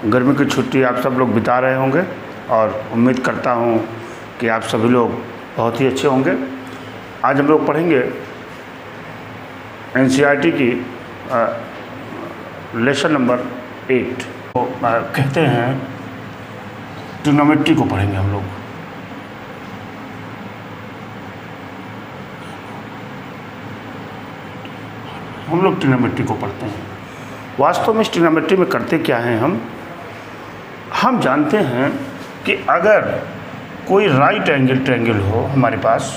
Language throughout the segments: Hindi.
गर्मी की छुट्टी आप सब लोग बिता रहे होंगे और उम्मीद करता हूँ कि आप सभी लोग बहुत ही अच्छे होंगे। आज हम लोग पढ़ेंगे एनसीईआरटी की लेसन नंबर 8 तो कहते हैं ट्रिग्नोमेट्री को पढ़ेंगे हम लोग। ट्रिग्नोमेट्री को पढ़ते हैं। वास्तव में इस ट्रिग्नोमेट्री में करते क्या हैं हम जानते हैं कि अगर कोई राइट एंगल ट्रायंगल हो हमारे पास,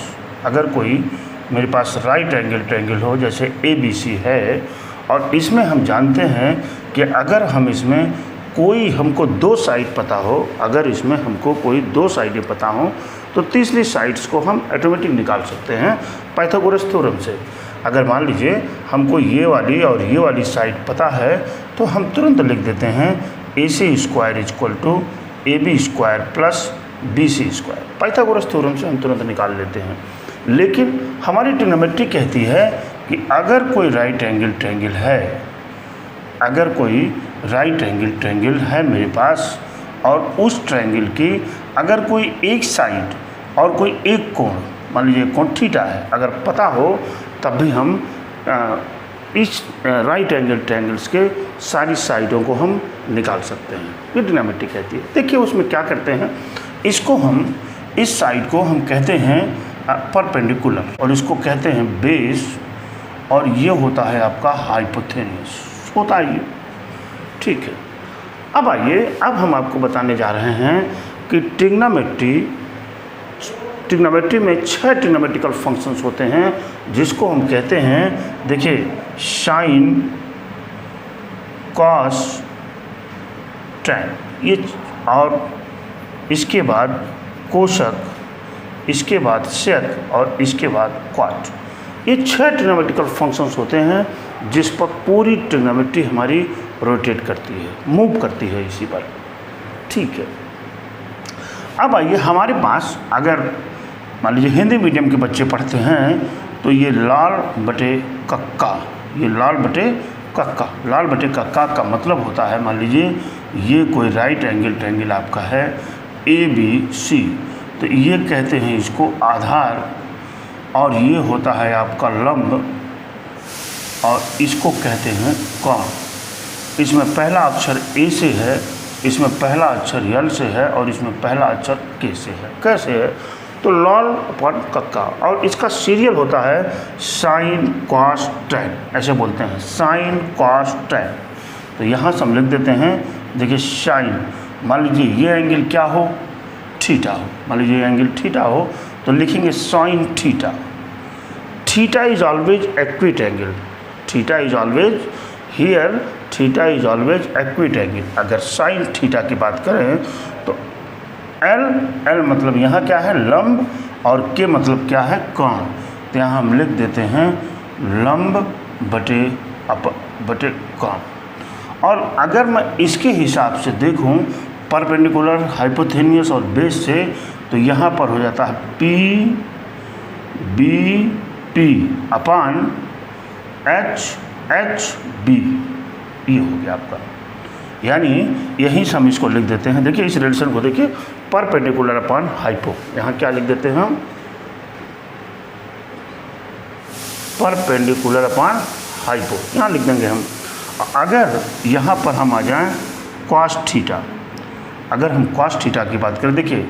अगर कोई मेरे पास राइट एंगल ट्रायंगल हो जैसे ABC है, और इसमें हम जानते हैं कि अगर हम इसमें कोई हमको दो साइड पता हो, अगर इसमें हमको कोई दो साइडें पता हो तो तीसरी साइड्स को हम ऑटोमेटिक निकाल सकते हैं पाइथागोरस थ्योरम से। अगर मान लीजिए हमको ये वाली और ये वाली साइड पता है तो हम तुरंत लिख देते हैं AC² = AB² plus BC²। Pythagoras theorem से हम तुरंत निकाल लेते हैं। लेकिन हमारी ट्रिग्नोमेट्री कहती है कि अगर कोई राइट एंगल ट्रायंगल है, अगर कोई राइट एंगल ट्रायंगल है मेरे पास, और उस ट्रायंगल की अगर कोई एक साइड और कोई एक कोण, मान लीजिए कोण थीटा है, अगर पता हो तब भी हम इस राइट एंगल ट्रायंगल्स के सारी साइडों को हम निकाल सकते हैं। ये ट्रिग्नोमेट्री कहती है। देखिए उसमें क्या करते हैं, इसको हम इस साइड को हम कहते हैं परपेंडिकुलर, और इसको कहते हैं बेस, और ये होता है आपका हाइपोथेन्यूस होता है ये। ठीक है, अब आइए, अब हम आपको बताने जा रहे हैं कि ट्रिग्नोमेट्री में 6 ट्रिग्नोमेट्रिकल फंक्शंस होते हैं जिसको हम कहते हैं, देखिए, साइन, कॉस, टैन, ये, और इसके बाद कोशक, इसके बाद सेक, और इसके बाद क्वाट। ये 6 ट्रिग्नोमेट्रिकल फंक्शंस होते हैं जिस पर पूरी ट्रिग्नोमेट्री हमारी रोटेट करती है, मूव करती है इसी पर। ठीक है, अब आइए, हमारे पास अगर मान लीजिए हिंदी मीडियम के बच्चे पढ़ते हैं तो ये लाल बटे कक्का, ये लाल बटे कक्का, लाल बटे कक्का का मतलब होता है, मान लीजिए ये कोई राइट एंगल ट्रायंगल आपका है ABC, तो ये कहते हैं इसको आधार, और ये होता है आपका लंब, और इसको कहते हैं कोण। इसमें पहला अक्षर A से है, इसमें पहला अक्षर L से है, और इसमें पहला अक्षर K से है। कैसे है, तो लाल अपन कक्का, और इसका सीरियल होता है साइन कॉस टैन, ऐसे बोलते हैं साइन कॉस टैन। तो यहाँ से हम लिख देते हैं, देखिए साइन, मान लीजिए ये एंगल क्या हो, थीटा हो, मान लीजिए एंगल थीटा हो तो लिखेंगे sine theta. Theta is always equity angle, theta is always here, theta is always equity angle. अगर साइन थीटा की बात करें तो L मतलब यहाँ क्या है, लंब, और K मतलब क्या है, कोण। तो यहाँ हम लिख देते हैं लंब बटे कोण। और अगर मैं इसके हिसाब से देखूँ परपेंडिकुलर, हाइपोथेन्यूस और बेस से, तो यहाँ पर हो जाता है PBP अपान HHB, ये हो गया आपका। यानी यहीं से हम इसको लिख देते हैं। देखिए इस रिलेशन को देखिए, परपेंडिकुलर अपॉन हाइपो, यहाँ क्या लिख देते हैं हम, परपेंडिकुलर अपॉन हाइपो, यहाँ लिख देंगे हम। अगर यहाँ पर हम आ जाएं कॉस थीटा, अगर हम कॉस थीटा की बात करें, देखिए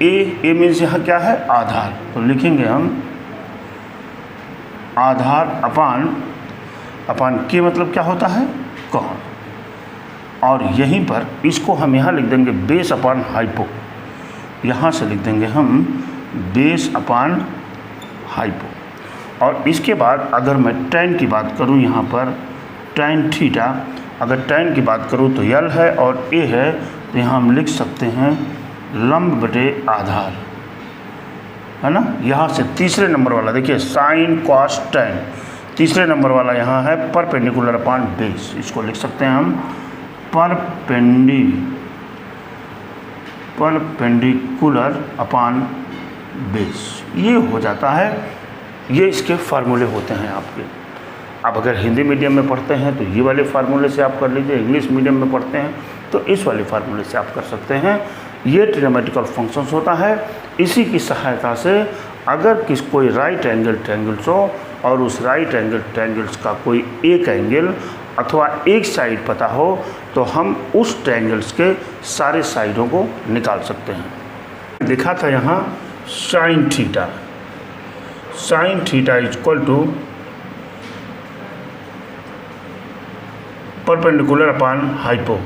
ए मीन्स यहाँ क्या है, आधार, तो लिखेंगे हम आधार अपान के मतलब क्या होता है, कोण। और यहीं पर इसको हम यहाँ लिख देंगे बेस अपान हाइपो, यहाँ से लिख देंगे हम बेस अपान हाइपो। और इसके बाद अगर मैं टैन की बात करूँ, यहाँ पर टैन थीटा, अगर टैन की बात करूँ तो L है और A है, तो यहाँ हम लिख सकते हैं लंब बटे आधार, है ना। यहाँ से तीसरे नंबर वाला देखिए साइन कॉस टैन, तीसरे नंबर वाला यहाँ है परपेंडिकुलर अपॉन बेस, इसको लिख सकते हैं हम परपेंडिकुलर अपॉन बेस। ये हो जाता है, ये इसके फार्मूले होते हैं आपके। आप अगर हिंदी मीडियम में पढ़ते हैं तो ये वाले फार्मूले से आप कर लीजिए, इंग्लिश मीडियम में पढ़ते हैं तो इस वाले फार्मूले से आप कर सकते हैं। ये ट्रिग्नोमेट्रिकल फंक्शंस होता है। इसी की सहायता से अगर कोई राइट एंगल ट्रायंगल्स हो और उस राइट एंगल ट्रायंगल्स का कोई एक एंगल अथवा एक साइड पता हो तो हम उस ट्रायंगल्स के सारे साइडों को निकाल सकते हैं। देखा था यहाँ sine theta equal to perpendicular upon hypo,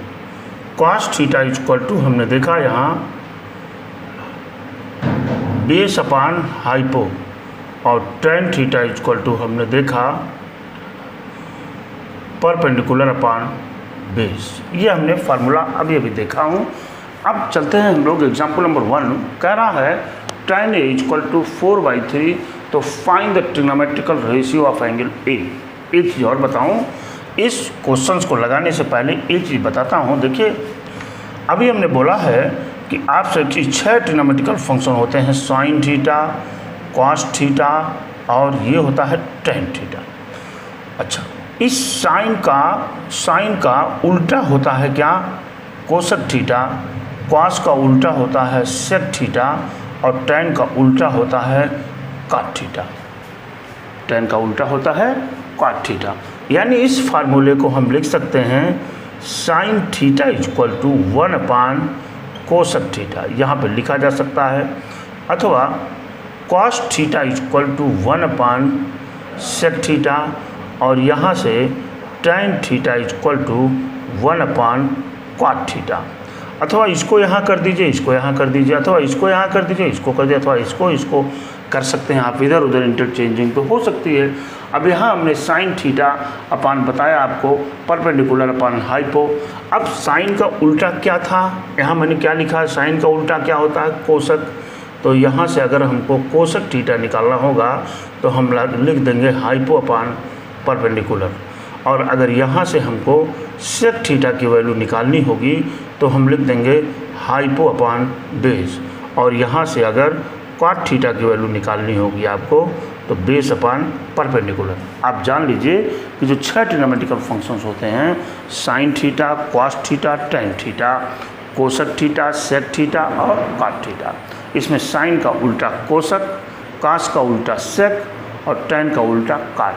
cos theta equal to हमने देखा यहाँ बेस अपान हाइपो, और टेन थीटा इक्वल टू हमने देखा परपेंडिकुलर अपान बेस। ये हमने फार्मूला अभी देखा हूँ। अब चलते हैं हम लोग एग्जाम्पल नंबर 1। कह रहा है tan A इक्वल टू 4/3, तो find the trigonometrical ratio of angle A। एक चीज़ और बताऊँ, इस क्वेश्चंस को लगाने से पहले एक चीज़ बताता हूँ। देखिए अभी हमने बोला है कि आपसे 6 ट्रिग्नोमेट्रिकल फंक्शन होते हैं, साइन थीटा, कॉस थीटा और ये होता है टेन थीटा। अच्छा, इस साइन का उल्टा होता है क्या, कोसेक थीटा, कॉस का उल्टा होता है सेक थीटा और टेन का उल्टा होता है कॉट थीटा। टेन का उल्टा होता है कॉट थीटा। यानी इस फार्मूले को हम लिख सकते हैं sine theta equal to 1 upon cosec theta, यहाँ पर लिखा जा सकता है, अथवा cos theta equal to 1 upon sec theta, और यहाँ से tan theta equal to 1 upon cot theta. अथवा इसको यहाँ कर दीजिए, इसको यहाँ कर दीजिए, अथवा इसको यहाँ कर दीजिए, इसको कर दीजिए, अथवा इसको कर सकते हैं आप, इधर उधर इंटरचेंजिंग तो हो सकती है। अब यहाँ हमने साइन थीटा अपान बताया आपको परपेंडिकुलर अपान हाइपो। अब साइन का उल्टा क्या था, यहाँ मैंने क्या लिखा है, साइन का उल्टा क्या होता है, कोसेक। तो यहाँ से अगर हमको कोसेक थीटा निकालना होगा तो हम लिख देंगे हाइपो अपान परपेंडिकुलर, और अगर यहाँ से हमको सेक थीटा की वैल्यू निकालनी होगी तो हम लिख देंगे हाइपो अपान बेस, और यहाँ से अगर कॉट थीटा की वैल्यू निकालनी होगी आपको तो बेस अपान परपेंडिकुलर। आप जान लीजिए कि जो 6 ट्रिग्नोमेट्रिकल फंक्शंस होते हैं, sine theta, cos theta, tan theta, cosec theta, sec theta और कॉट थीटा, इसमें साइन का उल्टा कोसेक, कॉस का उल्टा सेक और टेन का उल्टा कॉट।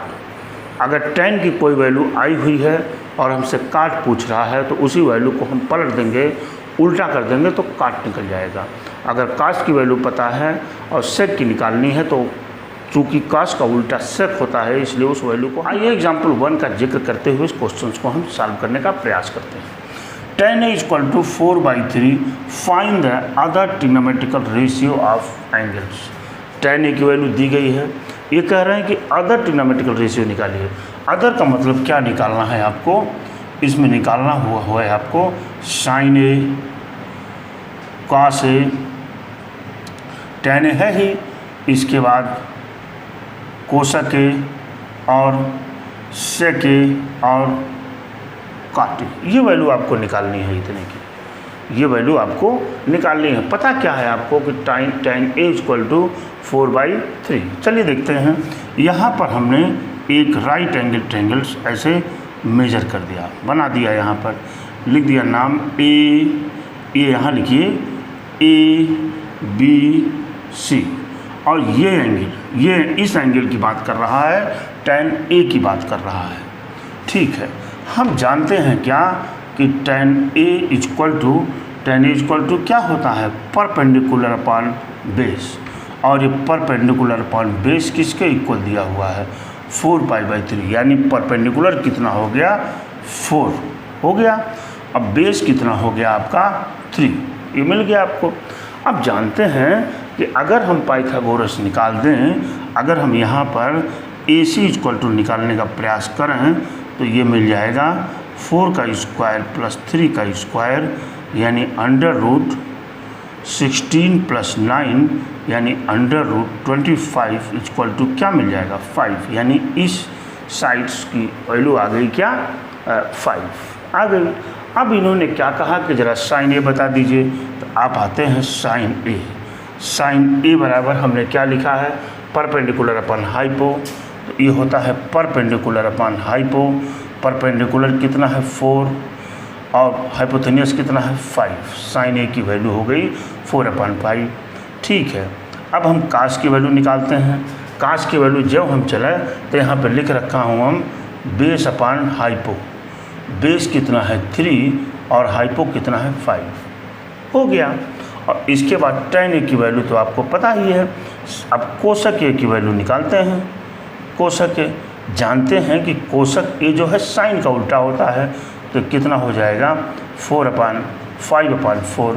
अगर टेन की कोई वैल्यू आई हुई है और हमसे काट पूछ रहा है तो उसी वैल्यू को हम पलट देंगे, उल्टा कर देंगे तो काट निकल जाएगा। अगर कास की वैल्यू पता है और सेक की निकालनी है तो चूँकि कास का उल्टा सेक होता है इसलिए उस वैल्यू को। आइए एग्जाम्पल 1 का जिक्र करते हुए इस क्वेश्चन को हम सॉल्व करने का प्रयास करते हैं। tan A equal to 4/3, find the other trigonometrical ratio of angles. tan A की वैल्यू दी गई है, ये कह रहे हैं कि अदर ट्रिग्नोमेट्रिकल रेशियो निकालिए। अदर का मतलब क्या निकालना है आपको, इसमें निकालना हुआ है आपको sine A, cos A, tan A है ही, इसके बाद कोसेक ए और सेक ए और कॉट ए। ये वैल्यू आपको निकालनी है, इतने की ये वैल्यू आपको निकालनी है। पता क्या है आपको कि tan A इक्वल टू 4/3। चलिए देखते हैं। यहाँ पर हमने एक राइट एंगल ट्रायंगल्स ऐसे मेजर कर दिया, बना दिया, यहाँ पर लिख दिया नाम ए, यहाँ लिखिए ABC, और ये एंगल, ये इस एंगल की बात कर रहा है, tan A की बात कर रहा है। ठीक है, हम जानते हैं क्या कि tan A इक्वल टू क्या होता है, परपेंडिकुलर अपॉन बेस, और ये परपेंडिकुलर अपॉन बेस किसके इक्वल दिया हुआ है, 4π/3। यानी परपेंडिकुलर कितना हो गया, 4 हो गया। अब बेस कितना हो गया आपका, 3, ये मिल गया आपको। अब जानते हैं कि अगर हम पाइथागोरस निकाल दें, अगर हम यहाँ पर AC इक्वल टू निकालने का प्रयास करें तो ये मिल जाएगा 4 का स्क्वायर प्लस 3 का स्क्वायर यानी √16 प्लस 9 यानी √25 इक्वल टू क्या मिल जाएगा, 5। यानी इस साइड्स की वैल्यू आ गई क्या, 5 आ गई। अब इन्होंने क्या कहा कि ज़रा साइन ए बता दीजिए, तो आप आते हैं साइन ए। साइन ए बराबर हमने क्या लिखा है, परपेंडिकुलर अपॉन हाइपो, तो ये होता है परपेंडिकुलर अपॉन हाइपो। परपेंडिकुलर कितना है, 4, और हाइपोथेनियस कितना है 5, साइन ए की वैल्यू हो गई 4/5। ठीक है, अब हम काश की वैल्यू निकालते हैं। काश की वैल्यू जब हम चलाए तो यहाँ पर लिख रखा हूँ हम बेस अपान हाइपो। बेस कितना है 3 और हाइपो कितना है 5 हो गया। और इसके बाद tan ए की वैल्यू तो आपको पता ही है। अब कोसक ए की वैल्यू निकालते हैं। कोसक ए जानते हैं कि कोसक ए जो है साइन का उल्टा होता है, तो कितना हो जाएगा 4/5/4।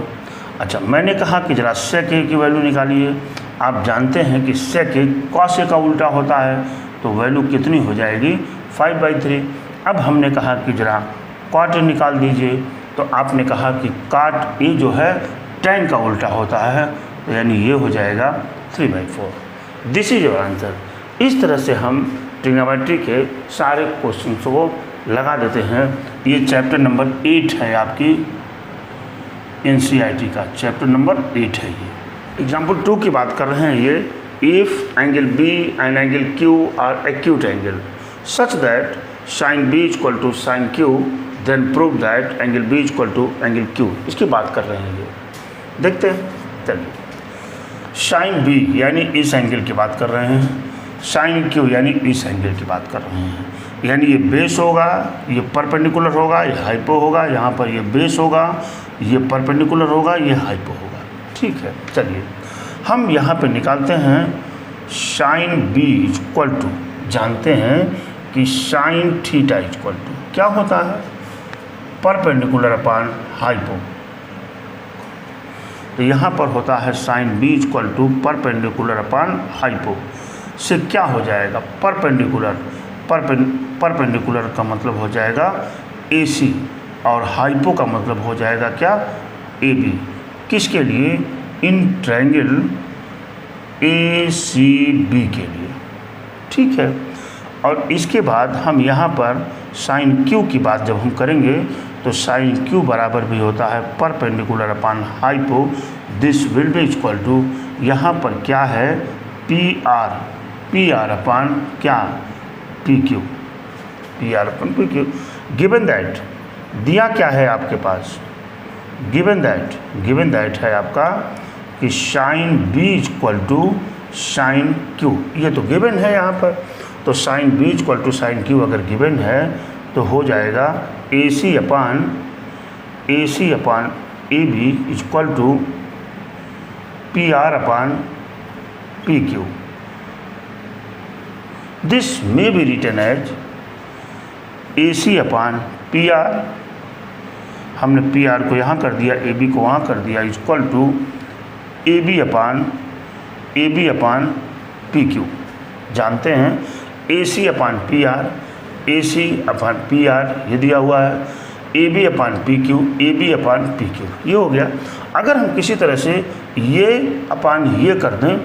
अच्छा, मैंने कहा कि ज़रा सेक ए की वैल्यू निकालिए। आप जानते हैं कि सेक ए कॉस ए का उल्टा होता है, तो वैल्यू कितनी हो जाएगी 5/3। अब हमने कहा कि ज़रा कॉट ए निकाल दीजिए, तो आपने कहा कि कॉट ए जो है tan का उल्टा होता है, तो यानी ये हो जाएगा 3/4। This is your answer. इस तरह से हम ट्रिग्नोमेट्री के सारे क्वेश्चंस को लगा देते हैं। ये चैप्टर नंबर 8 है आपकी NCERT का, चैप्टर नंबर 8 है ये। एग्जाम्पल 2 की बात कर रहे हैं ये। If angle B and angle Q are acute angle such that sine B equal to sine Q, then prove that angle B equal to angle Q. इसकी बात कर रहे हैं ये, देखते हैं। चलिए, साइन बी यानी इस एंगल की बात कर रहे हैं, साइन क्यू यानी इस एंगल की बात कर रहे हैं। यानी ये बेस होगा, ये परपेंडिकुलर होगा, ये हाइपो होगा। यहाँ पर ये बेस होगा, ये परपेंडिकुलर होगा, ये हाइपो होगा। ठीक है, चलिए हम यहाँ पे निकालते हैं साइन बी इक्वल टू, जानते हैं कि साइन थीटा इक्वल टू क्या होता है, परपेंडिकुलर अपान हाइपो। तो यहाँ पर होता है sine B equal to perpendicular upon hypo से क्या हो जाएगा परपेंडिकुलर। परपेंडिकुलर का मतलब हो जाएगा AC और हाइपो का मतलब हो जाएगा क्या AB। किसके लिए, इन ट्रायंगल ACB के लिए। ठीक है, और इसके बाद हम यहाँ पर साइन Q की बात जब हम करेंगे तो साइन Q बराबर भी होता है perpendicular upon hypo. This will be equal to, यहाँ पर क्या है PR अपान क्या PQ, PR upon PQ। Given that, दिया क्या है आपके पास, गिवन दैट है आपका कि sine B equal to sine Q, ये तो गिवन है यहाँ पर। तो sine B equal to sine Q अगर गिवन है तो हो जाएगा AC upon AB equal to PR upon PQ। This may be written as AC upon PR, हमने PR को यहाँ कर दिया, AB को वहाँ कर दिया, equal to AB upon PQ। जानते हैं AC upon PR, AC upon PR ये दिया हुआ है, AB upon PQ, AB upon PQ ये हो गया। अगर हम किसी तरह से ये अपान ये कर दें,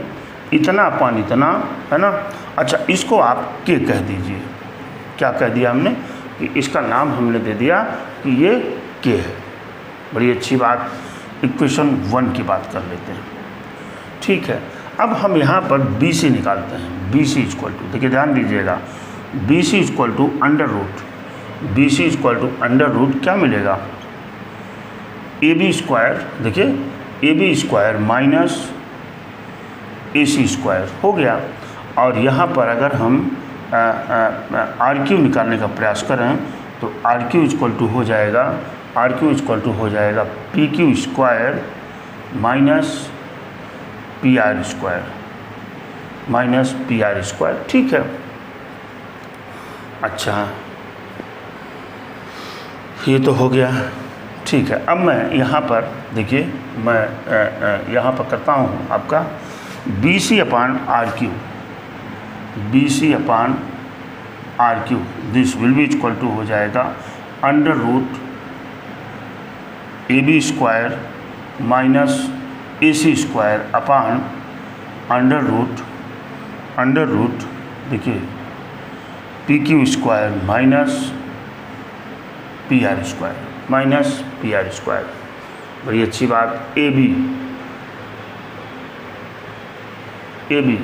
इतना अपान इतना, है ना। अच्छा, इसको आप के कह दीजिए। क्या कह दिया हमने कि इसका नाम हमने दे दिया कि ये के है। बड़ी अच्छी बात। इक्वेशन 1 की बात कर लेते हैं। ठीक है, अब हम यहाँ पर BC निकालते हैं। BC इक्वल टू, देखिए ध्यान दीजिएगा, BC equal to under root, BC equal to under root क्या मिलेगा AB स्क्वायर, देखिए AB square minus AC square हो गया। और यहाँ पर अगर हम RQ निकालने का प्रयास करें तो RQ इक्वल टू हो जाएगा PQ square minus PR square. ठीक है, अच्छा ये तो हो गया। ठीक है, अब मैं यहाँ पर देखिए, मैं यहाँ पर करता हूँ आपका BC upon RQ। This will be equal to हो जाएगा under root AB square minus AC square upon under root देखिए PQ square minus PR square. बड़ी अच्छी बात। AB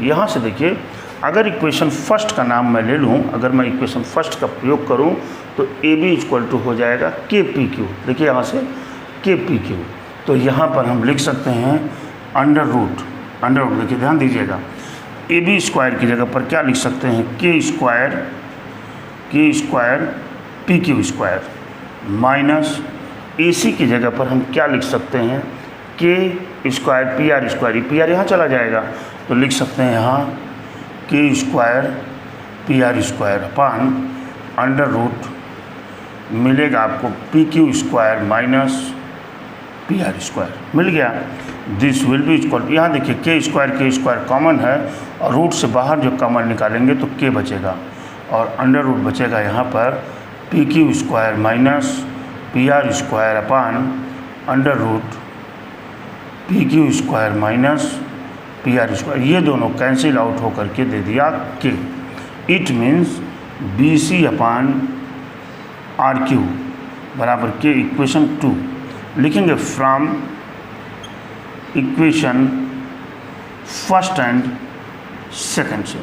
यहाँ से देखिए, अगर इक्वेशन फर्स्ट का नाम मैं ले लूँ, अगर मैं इक्वेशन फर्स्ट का प्रयोग करूँ तो ए बी इक्वल टू हो जाएगा के पी क्यू। देखिए यहाँ से के पी क्यू, तो यहाँ पर हम लिख सकते हैं अंडर रूट, देखिए ध्यान दीजिएगा, ए बी स्क्वायर की जगह पर क्या लिख सकते हैं, k square P Q square minus A C की जगह पर हम क्या लिख सकते हैं, k square P R square, P R यहाँ चला जाएगा तो लिख सकते हैं यहाँ k square P R square upon under root मिलेगा आपको P Q square minus P R square, मिल गया। दिस विल बी इक्वल, यहाँ देखिए के स्क्वायर कॉमन है और रूट से बाहर जो कॉमन निकालेंगे तो के बचेगा और अंडर रूट बचेगा यहाँ पर P Q square minus P R square upon under root P Q square minus P R square, ये दोनों कैंसिल आउट होकर के दे दिया के। It means B C upon R Q बराबर के। इक्वेशन 2 लिखेंगे from equation first and second से।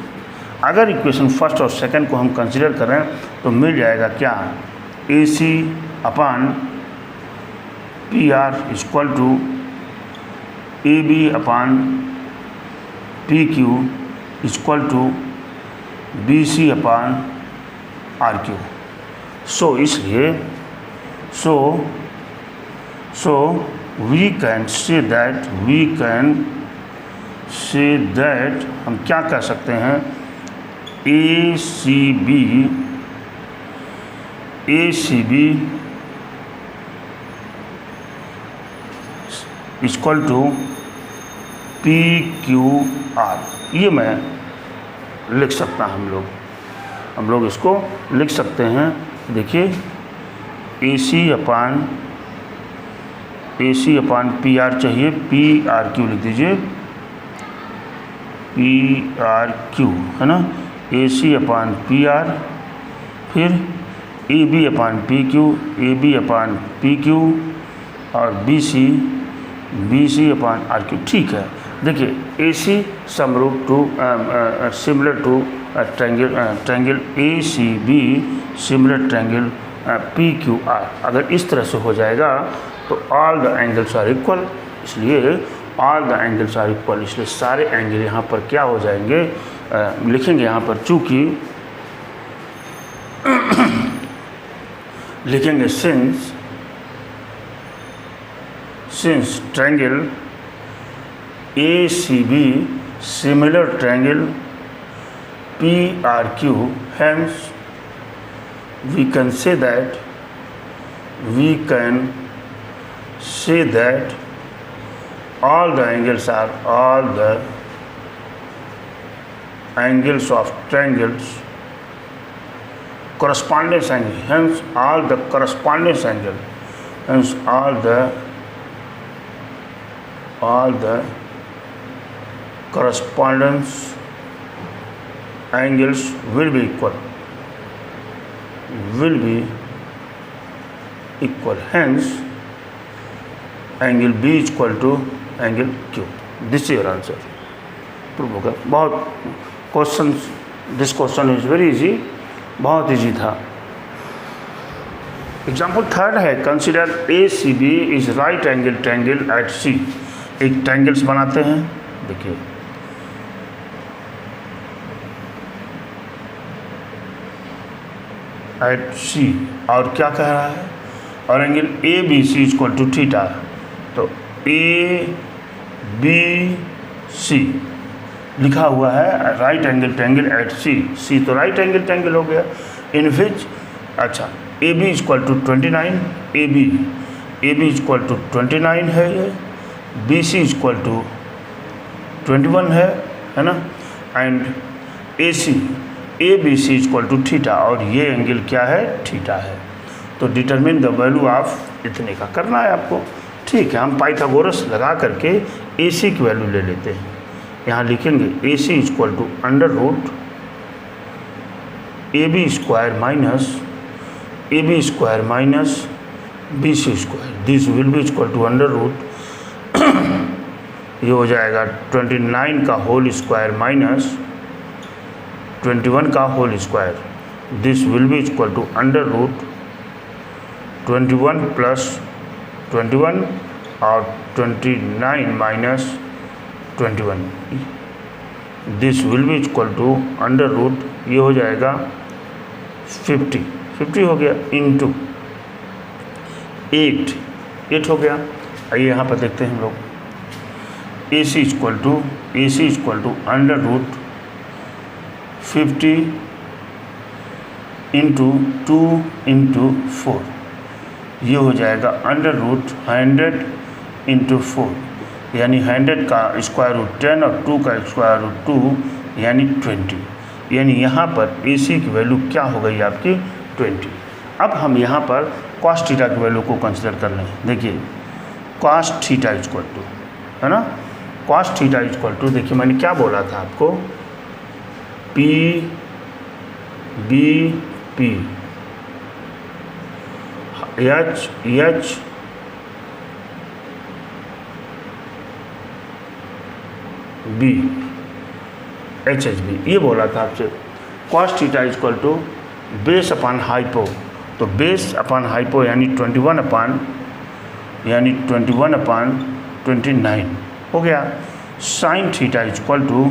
अगर इक्वेशन फर्स्ट और सेकंड को हम कंसिडर करें तो मिल जाएगा क्या, A C upon P R equal to A B upon P Q equal to B C upon R Q. So इसलिए so we can say that हम क्या कह सकते हैं, A C B equal to P Q R, ये मैं लिख सकता हम लोग इसको लिख सकते हैं। देखिए A C upon P are चाहिए, पी आर क्यू लिख दीजिए, पी आर क्यू है ना, ए सी अपान पी आर, फिर A B upon P Q और B C upon R Q. ठीक है, देखिए ए सी समरूप to similar to triangle A C B similar triangle P Q R. अगर इस तरह से हो जाएगा तो all the angles are equal, इसलिए all the angles are equal, इसलिए सारे एंगल यहाँ पर क्या हो जाएंगे, लिखेंगे यहाँ पर चूँकि लिखेंगे since triangle A C B similar triangle P R Q, hence we can say that all the angles of triangles correspondence angle, hence all the correspondence angle, hence all the correspondence angles will be equal, hence angle B is equal to angle Q. This is your answer. Prove होगा। बहुत this question is very easy, बहुत इजी था। एग्जाम्पल थर्ड है, consider A C B is right angle triangle at C. एक ट्रायंगल्स बनाते हैं, देखिए एट सी, और क्या कह रहा है, और angle A B C equal to theta. तो ए बी सी लिखा हुआ है right angle triangle at C, C तो राइट एंगल ट्रायंगल हो गया, इन विच अच्छा A B equal to 29, A B equal to 29 है ये, बी सी इक्वल टू 21 है ना, and A B C equal to theta, और ये एंगल क्या है, थीटा है। तो डिटरमिन द वैल्यू ऑफ इतने का करना है आपको। ठीक है, हम पाइथागोरस लगा करके ए सी की वैल्यू ले लेते हैं। यहाँ लिखेंगे A C equal to under root A B square minus B C square, this will be equal to under root, ये हो जाएगा 29 का होल स्क्वायर माइनस 21 का whole square, this will be equal to under root 21 plus 21 और 29 minus 21, this will be equal to under root, ये हो जाएगा 50 हो गया, इंटू 8 हो गया। आइए यहाँ पर देखते हैं हम लोग, AC equal to under root 50 into 2 into 4, ये हो जाएगा अंडर रूट 100 इंटू 4, यानी 100 का स्क्वायर रूट 10 और 2 का स्क्वायर रूट 2 यानी 20, यानी यहाँ पर AC की वैल्यू क्या हो गई आपकी 20। अब हम यहाँ पर cos थीटा की वैल्यू को कंसिडर कर लें। देखिए cos थीटा इक्वल टू, है ना, cos थीटा इक्वल टू, देखिए मैंने क्या बोला था आपको, P B P H B H B, ये बोला था आपसे। cos theta equal to base upon hypo, तो बेस अपॉन हाइपो यानी 21 अपॉन 29 हो गया। साइन थीटा इक्वल टू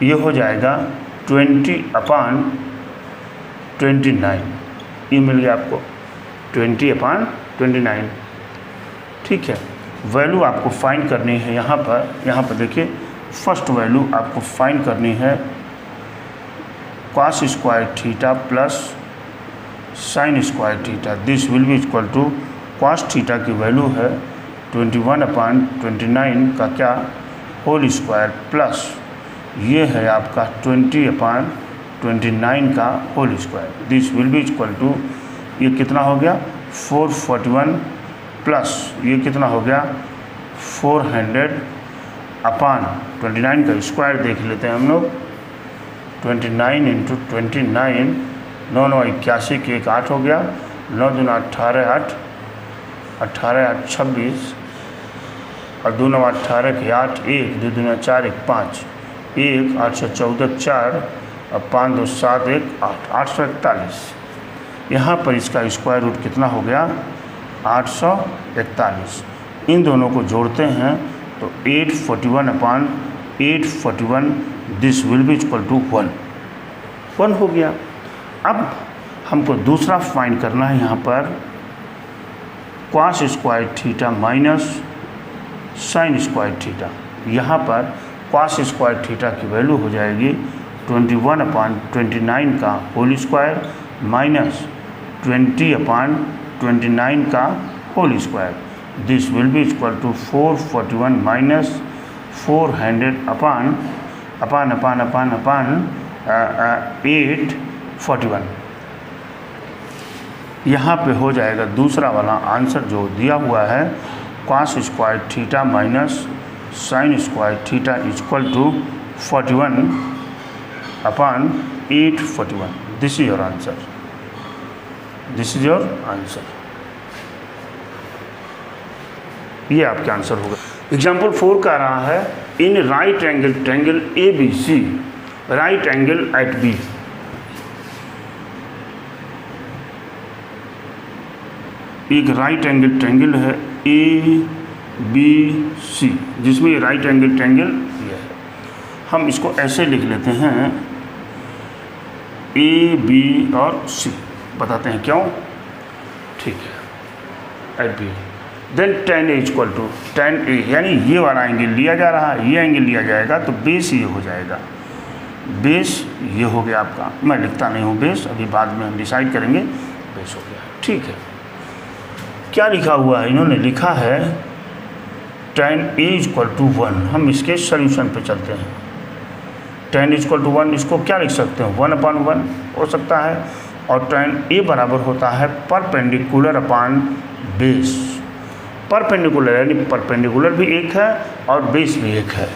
ये हो जाएगा 20 अपॉन 29, ये मिल गया आपको 20 अपॉन 29। ठीक है, वैल्यू आपको फाइंड करनी है यहाँ पर देखिए, फर्स्ट वैल्यू आपको फाइंड करनी है cos square theta plus sine square theta, this will be equal to cos theta की वैल्यू है 21 अपॉन 29 का क्या होल स्क्वायर प्लस ये है आपका 20 अपॉन 29 का whole square, this will be equal to, ये कितना हो गया 441 प्लस ये कितना हो गया 400 अपॉन 29 का स्क्वायर देख लेते हैं हम लोग, 29 इंटू 29, 9 81 के 1 8 हो गया, 9 दूना 18 8, 18 8 26 और 2 9 18 के 8, 1 2 दूना 4 1 5, 1 8 से 14 4 और 5 2 7 1 8, 841। यहाँ पर इसका स्क्वायर रूट कितना हो गया 841। इन दोनों को जोड़ते हैं तो 841 upon 841, this will be equal to 1 हो गया। अब हमको दूसरा फाइंड करना है यहाँ पर cos square theta minus sine square theta. यहाँ पर cos स्क्वायर थीटा की वैल्यू हो जाएगी 21 अपॉन 29 का होल स्क्वायर माइनस 20 अपॉन 29 का whole square, this will be equal to 441 minus 400 upon 841। यहाँ पे हो जाएगा दूसरा वाला आंसर जो दिया हुआ है cos square theta minus sine square theta equal to 41 upon 841। This is your answer, this is your answer, ये आपका आंसर होगा। एग्जाम्पल 4 का रहा है in right angle triangle ABC, right angle at B, एक राइट एंगल ट्रायंगल है ABC जिसमें राइट एंगल ट्रायंगल ये है। हम इसको ऐसे लिख लेते हैं AB और C, बताते हैं क्यों, ठीक है, at B। Then tan A equal to tan A, यानी ये वाला एंगल लिया जा रहा है, ये एंगल लिया जाएगा तो बेस ये हो जाएगा, बेस ये हो गया आपका, मैं लिखता नहीं हूँ बेस, अभी बाद में हम डिसाइड करेंगे, बेस हो गया। ठीक है, क्या लिखा हुआ है, इन्होंने लिखा है tan A इक्वल टू 1। हम इसके सॉल्यूशन पे चलते हैं। tan इक्वल टू 1 इसको क्या लिख सकते हैं 1 अपॉन 1 हो सकता है, और tan A बराबर होता है परपेंडिकुलर अपॉन बेस। परपेंडिकुलर यानी परपेंडिकुलर भी एक है और बेस भी एक है,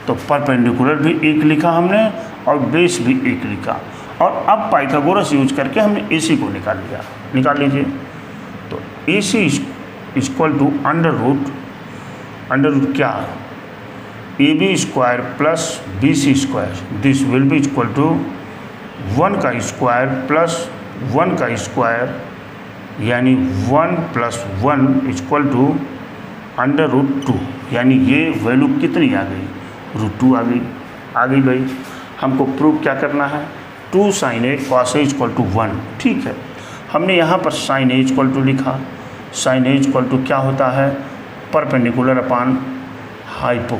तो परपेंडिकुलर भी एक लिखा हमने और बेस भी एक लिखा, और अब पाइथागोरस यूज करके हमने AC को निकाल लिया। निकाल लीजिए, तो AC equal to under root क्या A B square plus B C square, this will be equal to 1 का स्क्वायर प्लस 1 का स्क्वायर, यानी 1 प्लस 1 इक्वल टू √2, यानी ये वैल्यू कितनी आ गई, √2 आ गई भाई। हमको प्रूव क्या करना है, 2 sin A cos A equal to 1, ठीक है। हमने यहाँ पर sin A इक्वल टू लिखा, sin A इक्वल टू क्या होता है, परपेंडिकुलर अपान हाइपो।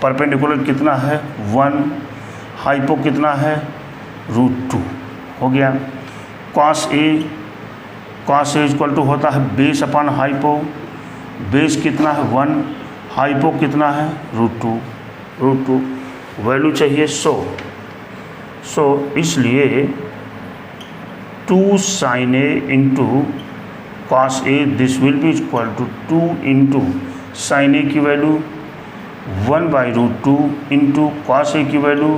परपेंडिकुलर कितना है 1, हाइपो कितना है √2, हो गया। cos A इक्वल टू होता है बेस अपान हाइपो, बेस कितना है 1, हाइपो कितना है √2, वैल्यू चाहिए 100, इसलिए 2 sin A into cos A, this will be equal to 2 into sin A की वैल्यू 1/√2 इंटू cos A की वैल्यू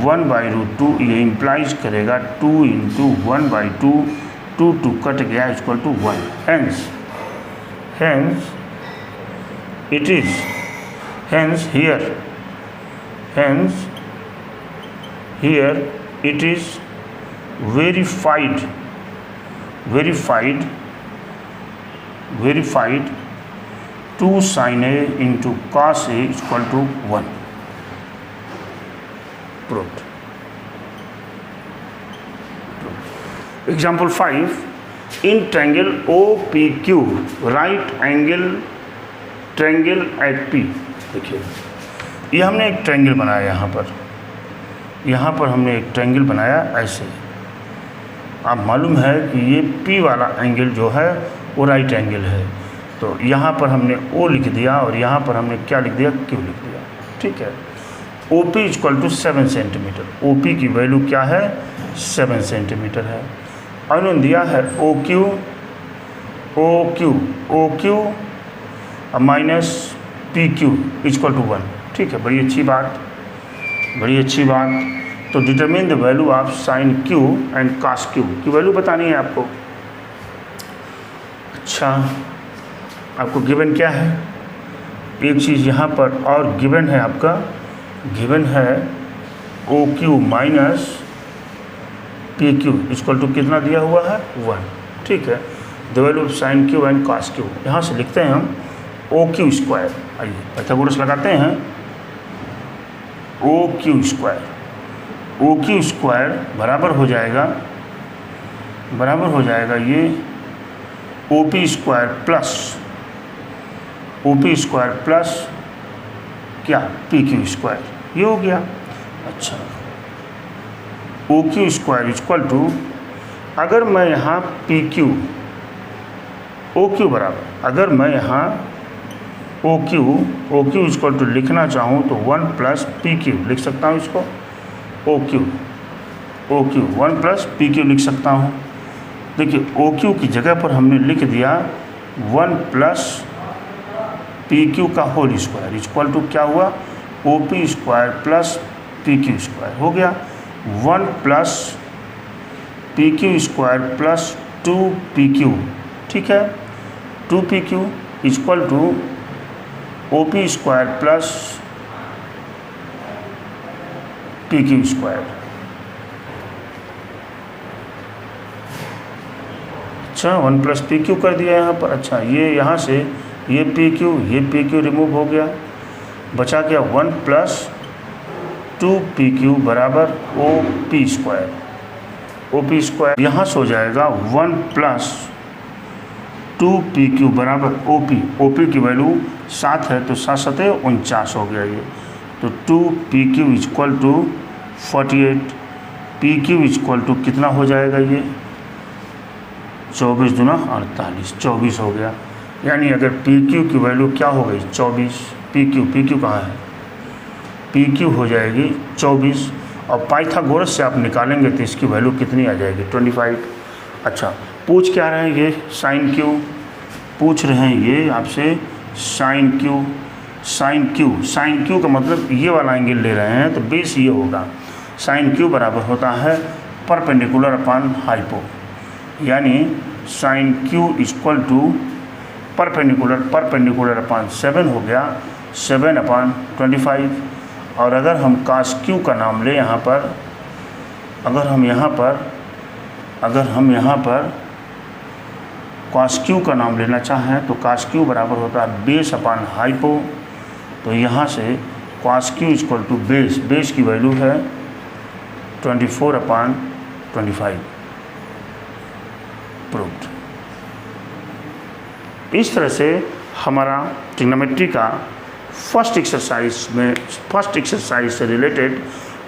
1/√2, ये इम्प्लाइज करेगा 2 इंटू 1/2, 2 कट गया equal to 1, hence it is, here it is verified 2 sin A into cos A equal to 1, proved. Example 5, in triangle OPQ right angle triangle at P। देखिए ये हमने एक ट्रायंगल बनाया, यहाँ पर हमने एक ट्रायंगल बनाया ऐसे। आप मालूम है कि ये P वाला एंगल जो है वो राइट एंगल है, तो यहाँ पर हमने O लिख दिया और यहाँ पर हमने क्या लिख दिया, Q लिख दिया, ठीक है। OP equal to 7 centimetre, OP की वैल्यू क्या है 7 सेंटीमीटर है। और उन्होंने दिया है OQ minus PQ equal to 1, ठीक है। बड़ी अच्छी बात। तो determine the value of sine Q and cos Q की वैल्यू बतानी है आपको। अच्छा, आपको गिवन क्या है, एक चीज़ यहाँ पर और गिवन है, आपका गिवन है OQ minus PQ equal to कितना दिया हुआ है 1, ठीक है। The value of sine Q and cos Q, यहाँ से लिखते हैं हम OQ स्क्वायर, आइए पाइथागोरस लगाते हैं, OQ स्क्वायर बराबर हो जाएगा ये OP स्क्वायर प्लस क्या PQ स्क्वायर, ये हो गया। अच्छा, OQ स्क्वायर इक्वल टू, अगर मैं यहाँ OQ बराबर, अगर मैं यहाँ OQ इक्वल टू लिखना चाहूँ तो 1 प्लस PQ लिख सकता हूँ इसको, OQ 1 प्लस PQ लिख सकता हूँ। देखिए OQ की जगह पर हमने लिख दिया 1 प्लस PQ का होल स्क्वायर इक्वल टू क्या हुआ, OP square plus PQ square, हो गया। 1 plus PQ square plus 2PQ, ठीक है। 2PQ equal to OP square plus PQ square. अच्छा, 1 प्लस PQ कर दिया यहाँ पर। अच्छा, ये यहाँ से ये PQ रिमूव हो गया, बचा क्या 1 प्लस 2PQ बराबर OP स्क्वायर, यहाँ से हो जाएगा 1 प्लस 2PQ बराबर OP की वैल्यू 7 है, तो 7 7 49 हो गया ये। तो 2PQ equal to 48, PQ equal to कितना हो जाएगा ये 24 दूना 48, 24 हो गया। यानी अगर PQ की वैल्यू क्या हो गई 24, PQ कहाँ है, PQ हो जाएगी 24, और पाइथागोरस से आप निकालेंगे तो इसकी वैल्यू कितनी आ जाएगी 25। अच्छा, पूछ क्या रहे हैं, ये साइन Q पूछ रहे हैं, ये आपसे साइन Q का मतलब ये वाला एंगल ले रहे हैं, तो बेस ये होगा, साइन Q बराबर होता है परपेंडिकुलर अपान हाइपो, यानी sine Q equal to perpendicular upon 7 हो गया। 7/25। और अगर हम cos q का नाम लें यहाँ पर, अगर हम यहाँ पर cos q का नाम लेना चाहें तो cos q बराबर होता है बेस अपॉन हाइपो। तो यहाँ से cos q equal to base की वैल्यू है 24/25 प्रूव्ड। इस तरह से हमारा ट्रिग्नोमेट्री का फर्स्ट एक्सरसाइज से रिलेटेड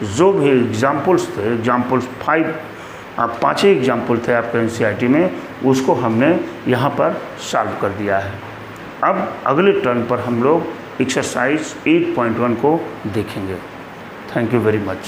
जो भी एग्जाम्पल्स थे, एग्जाम्पल्स 5 एग्जाम्पल थे आपके NCERT में, उसको हमने यहाँ पर सॉल्व कर दिया है। अब अगले टर्न पर हम लोग एक्सरसाइज 8.1 को देखेंगे। Thank you very much.